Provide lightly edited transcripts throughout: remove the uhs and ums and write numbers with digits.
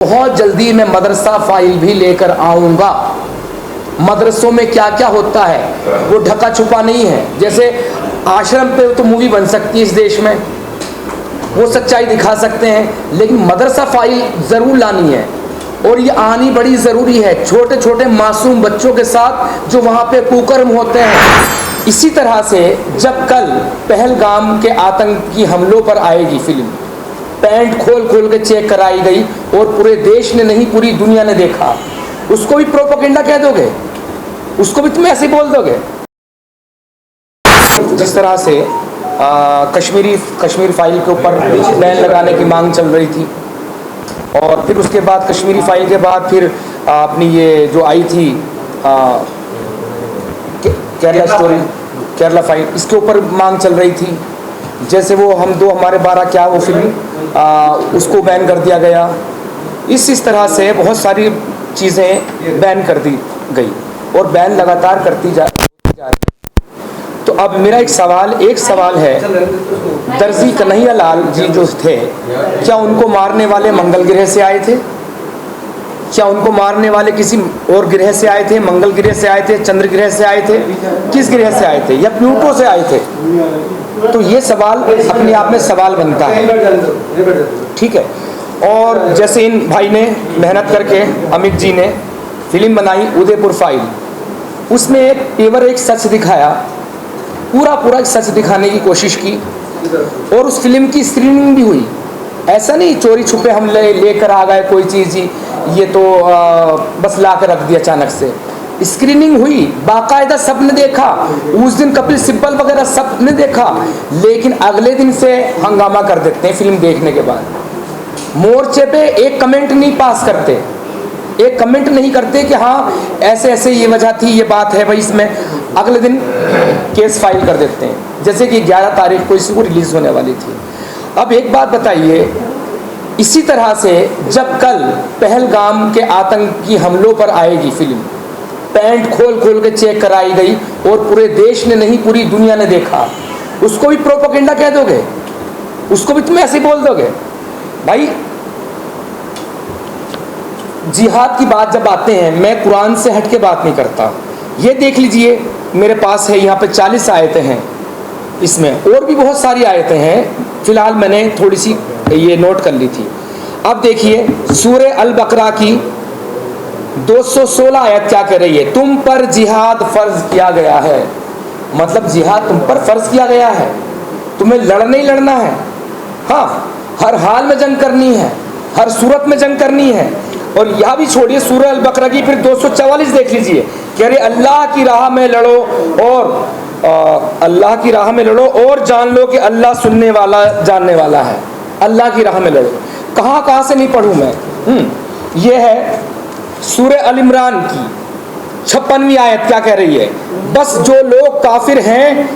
बहुत जल्दी मैं मदरसा फाइल भी लेकर आऊँगा। मदरसों में क्या क्या होता है वो ढका छुपा नहीं है। जैसे आश्रम पे तो मूवी बन सकती है इस देश में, वो सच्चाई दिखा सकते हैं, लेकिन मदरसा फाइल ज़रूर लानी है और ये आनी बड़ी ज़रूरी है। छोटे छोटे मासूम बच्चों के साथ जो वहाँ पे कुकर्म होते हैं। इसी तरह से जब कल पहलगाम के आतंकी हमलों पर आएगी फिल्म, पैंट खोल खोल के चेक कराई गई और पूरे देश ने नहीं पूरी दुनिया ने देखा, उसको भी प्रोपेगेंडा कह दोगे? उसको भी तुम ऐसे बोल दोगे? जिस तरह से कश्मीर फाइल के ऊपर बैन लगाने की मांग चल रही थी और फिर उसके बाद कश्मीरी फाइल के बाद फिर अपनी ये जो आई थी केरला फाइल, इसके ऊपर मांग चल रही थी। जैसे वो हम दो हमारे 12 क्या वो फिल्म उसको बैन कर दिया गया। इस तरह से बहुत सारी चीज़ें बैन कर दी गई और बैन लगातार करती जा रही है। तो अब मेरा एक सवाल है, दर्जी कन्हैया लाल जी जो थे, क्या उनको मारने वाले मंगल ग्रह से आए थे? क्या उनको मारने वाले किसी और ग्रह से आए थे? मंगल ग्रह से आए थे, चंद्र ग्रह से आए थे, किस ग्रह से आए थे, या प्लूटो से आए थे? तो ये सवाल अपने आप में सवाल बनता है, ठीक है। और जैसे इन भाई ने मेहनत करके, अमित जी ने फिल्म बनाई उदयपुर फाइल, उसमें एक सच दिखाया, पूरा एक सच दिखाने की कोशिश की और उस फिल्म की स्क्रीनिंग भी हुई। ऐसा नहीं चोरी छुपे हम लेकर आ गए कोई चीज़ ही, ये तो बस ला कर रख दिया अचानक से। स्क्रीनिंग हुई, बाकायदा सब ने देखा। उस दिन कपिल सिब्बल वगैरह सब ने देखा, लेकिन अगले दिन से हंगामा कर देते हैं फिल्म देखने के बाद। मोर्चे पे एक कमेंट नहीं पास करते, एक कमेंट नहीं करते कि हाँ ऐसे ऐसे ये वजह थी, ये बात है भाई इसमें। अगले दिन केस फाइल कर देते हैं, जैसे कि 11 तारीख को इसी को रिलीज होने वाली थी। अब एक बात बताइए, इसी तरह से जब कल पहलगाम के आतंकी हमलों पर आएगी फिल्म, पैंट खोल खोल के चेक कराई गई और पूरे देश ने नहीं पूरी दुनिया ने देखा, उसको भी प्रोपेगेंडा कह दोगे? उसको भी तुम ऐसे बोल दोगे? भाई जिहाद की बात जब आते हैं, मैं कुरान से हट के बात नहीं करता। ये देख लीजिए मेरे पास है, यहाँ पे 40 आयतें हैं, इसमें और भी बहुत सारी आयतें हैं, फिलहाल मैंने थोड़ी सी ये नोट कर ली थी। अब देखिए सूरह अल बकरा की 216 आयत क्या कह रही है? तुम पर जिहाद फर्ज किया गया है, मतलब जिहाद तुम पर फर्ज किया गया है, तुम्हें लड़ना ही लड़ना है। हाँ, हर हाल में जंग करनी है, हर सूरत में जंग करनी है। और यह भी छोड़िए, सूरह अल बकरा की फिर 244 देख लीजिए, कह रहे अल्लाह की राह में लड़ो और अल्लाह की राह में लड़ो और जान लो कि अल्लाह सुनने वाला जानने वाला है। अल्लाह की राह में लड़ो, कहाँ से नहीं पढ़ूँ मैं। ये है सूरह अल इमरान की 56वीं आयत क्या कह रही है? बस जो लोग काफिर हैं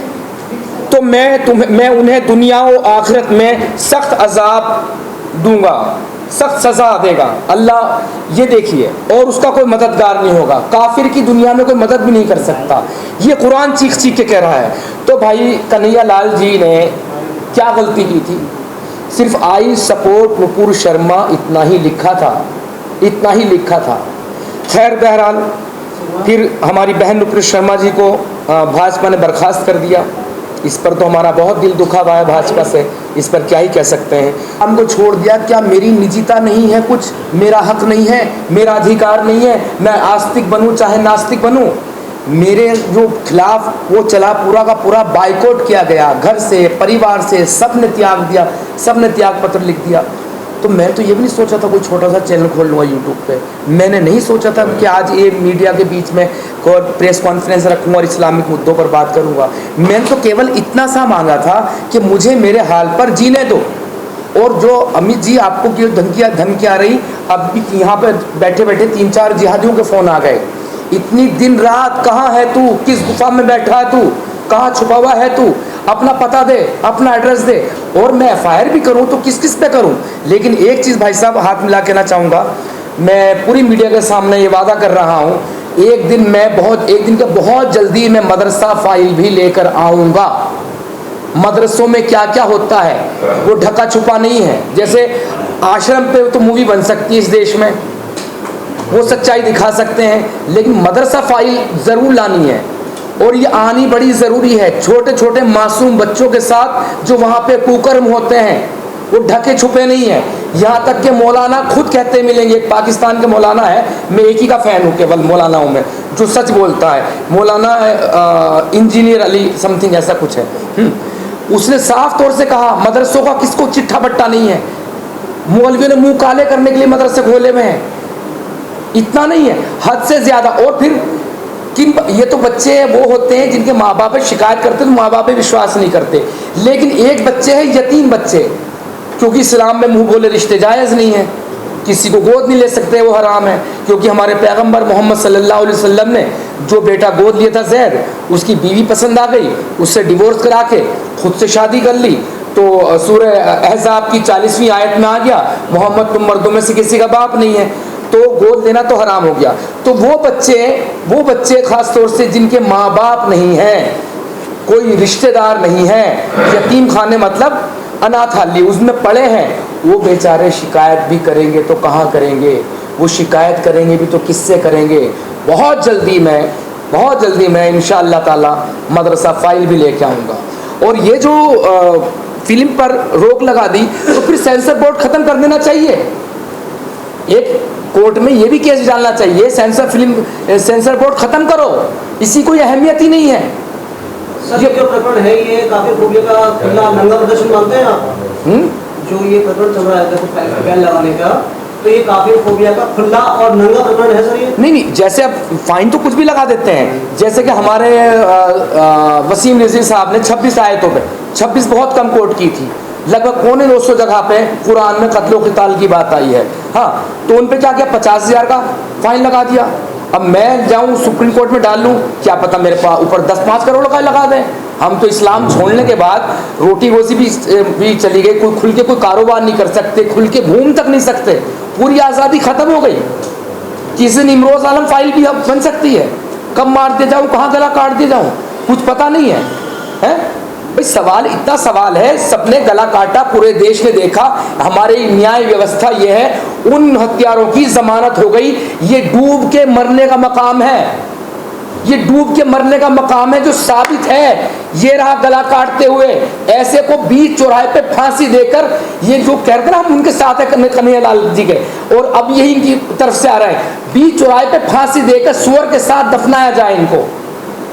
तो मैं उन्हें दुनिया और आखिरत में सख्त अजाब दूंगा, सख्त सजा देगा अल्लाह। ये देखिए, और उसका कोई मददगार नहीं होगा, काफिर की दुनिया में कोई मदद भी नहीं कर सकता। ये कुरान चीख चीख के कह रहा है। तो भाई कन्हैया लाल जी ने क्या गलती की थी? सिर्फ आई सपोर्ट नुपुर शर्मा, इतना ही लिखा था, इतना ही लिखा था। खैर बहरहाल फिर हमारी बहन नुपुर शर्मा जी को भाजपा ने बर्खास्त कर दिया। इस पर तो हमारा बहुत दिल दुखा हुआ है भाजपा से, इस पर क्या ही कह सकते हैं। हमको छोड़ दिया, क्या मेरी निजता नहीं है कुछ? मेरा हक नहीं है, मेरा अधिकार नहीं है, मैं आस्तिक बनूं चाहे नास्तिक बनूं? मेरे जो खिलाफ वो चला, पूरा का पूरा बाइकआउट किया गया, घर से परिवार से सब ने त्याग दिया, सब ने त्याग पत्र लिख दिया। तो मैं तो ये भी नहीं सोचा था कोई छोटा सा चैनल खोल लूँगा यूट्यूब पे। मैंने नहीं सोचा था कि आज ये मीडिया के बीच में प्रेस कॉन्फ्रेंस रखूँगा और इस्लामिक मुद्दों पर बात करूँगा। मैंने तो केवल इतना सा मांगा था कि मुझे मेरे हाल पर जीने दो। और जो अमित जी आपको क्यों धमकी आ रही, अब भी यहाँ पर बैठे बैठे 3-4 जिहादियों के फ़ोन आ गए। इतनी दिन रात कहाँ है तू? किस गुफा में बैठा है तू? कहाँ छुपा हुआ है तू? अपना पता दे, अपना एड्रेस दे, और मैं FIR भी करूं तो किस किस पे करूं। लेकिन एक चीज़ भाई साहब हाथ मिला कहना चाहूँगा, मैं पूरी मीडिया के सामने ये वादा कर रहा हूं, एक दिन के बहुत जल्दी मैं मदरसा फाइल भी लेकर आऊँगा। मदरसों में क्या क्या होता है वो ढका छुपा नहीं है। जैसे आश्रम पे तो मूवी बन सकती है इस देश में, वो सच्चाई दिखा सकते हैं, लेकिन मदरसा फाइल ज़रूर लानी है और ये आनी बड़ी ज़रूरी है। छोटे छोटे मासूम बच्चों के साथ जो वहाँ पे कुकर्म होते हैं वो ढके छुपे नहीं है। यहाँ तक के मौलाना खुद कहते मिलेंगे, एक पाकिस्तान के मौलाना है, मैं एक ही का फ़ैन हूँ केवल मौलानाओं में, जो सच बोलता है, मौलाना इंजीनियर अली समथिंग ऐसा कुछ है। उसने साफ तौर से कहा मदरसों का किसको चिट्ठा बट्टा नहीं है, मौलवियों ने मुंह काले करने के लिए मदरसे खोले हुए हैं, इतना नहीं है, हद से ज़्यादा। और फिर ये तो बच्चे वो होते हैं जिनके माँ बाप शिकायत करते तो माँ बाप विश्वास नहीं करते, लेकिन एक बच्चे हैं यतीम बच्चे, क्योंकि इस्लाम में मुंह बोले रिश्ते जायज़ नहीं है, किसी को गोद नहीं ले सकते, वो हराम है। क्योंकि हमारे पैगंबर मोहम्मद सल्लल्लाहु अलैहि वसल्लम ने जो बेटा गोद लिया था ज़ैद, उसकी बीवी पसंद आ गई, उससे डिवोर्स करा के खुद से शादी कर ली। तो सूरह अहज़ाब की 40वीं आयत में आ गया मोहम्मद तुम मर्दों में से किसी का बाप नहीं है, तो गोद लेना तो हराम हो गया। तो वो बच्चे ख़ास तौर से जिनके माँ बाप नहीं हैं, कोई रिश्तेदार नहीं है, यतीम खाने मतलब अनाथालय उसमें पड़े हैं, वो बेचारे शिकायत भी करेंगे तो कहाँ करेंगे, वो शिकायत करेंगे भी तो किससे करेंगे। बहुत जल्दी मैं इंशाअल्लाह ताला मदरसा फाइल भी लेके आऊँगा। और ये जो फिल्म पर रोक लगा दी तो फिर सेंसर बोर्ड ख़त्म कर देना चाहिए, एक कोर्ट में ये भी केस डालना चाहिए, सेंसर बोर्ड ख़त्म करो, इसी कोई अहमियत ही नहीं है। सर ये जो प्रकरण है ये काफी खूबियों का खुला नंगा प्रदर्शन मानते हैं आप? जो ये प्रकरण चल रहा है देखो बैन लगाने का, तो ये काफी खूबिया का खुला और नंगा प्रकरण है सर ये? नहीं, जैसे अब फाइन तो कुछ भी लगा देते हैं, जैसे कि हमारे वसीम रिजवी साहब ने 26 आयतों पे 26 बहुत कम कोर्ट की थी, लगभग 250 जगह पे कुरान में कत्ल क़िताल की बात आई है। हाँ, तो उन पे क्या किया, 50,000 का फाइन लगा दिया। अब मैं जाऊं सुप्रीम कोर्ट में डाल लूं, क्या पता मेरे पास ऊपर 10-5 करोड़ का लगा दें। हम तो इस्लाम छोड़ने के बाद रोटी रोजी भी चली गई, कोई खुल के कोई कारोबार नहीं कर सकते, खुल के घूम तक नहीं सकते, पूरी आज़ादी ख़त्म हो गई। किसी निमरोज़ आलम फाइल भी अब बन सकती है, कब मार दे जाऊँ, कहाँ गला काट दे जाऊँ, कुछ पता नहीं है, हैं भाई। इतना सवाल है, सबने गला काटा, पूरे देश ने देखा। हमारी न्याय व्यवस्था ये है, उन हत्यारों की जमानत हो गई, ये डूब के मरने का मकाम है, ये डूब के मरने का मकाम है जो साबित है। ये रहा गला काटते हुए, ऐसे को बीच चौराहे पे फांसी देकर, ये जो कहते ना हम उनके साथ है कन्हैयालाल जी के, और अब यही इनकी तरफ से आ रहा है, बीच चौराहे पे फांसी देकर सुअर के साथ दफनाया जाए, इनको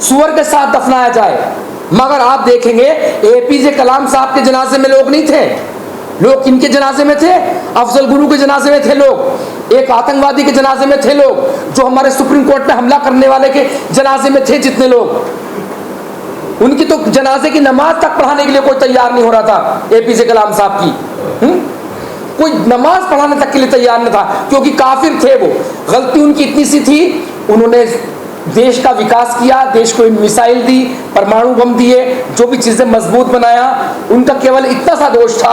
सुअर के साथ दफनाया जाए। मगर आप देखेंगे APJ कलाम साहब के जनाजे में लोग नहीं थे, लोग किनके जनाजे में थे, अफजल गुरु के जनाजे में थे लोग, एक आतंकवादी के जनाजे में थे लोग, जो हमारे सुप्रीम कोर्ट पे हमला करने वाले के जनाजे में थे जितने लोग, उनकी तो जनाजे की नमाज तक पढ़ाने के लिए कोई तैयार नहीं हो रहा था APJ कलाम साहब की। कोई नमाज पढ़ाने तक के लिए तैयार नहीं था, क्योंकि काफिर थे वो। गलती उनकी इतनी सी थी, उन्होंने देश का विकास किया, देश को मिसाइल दी, परमाणु बम दिए, जो भी चीजें मजबूत बनाया, उनका केवल इतना सा दोष था।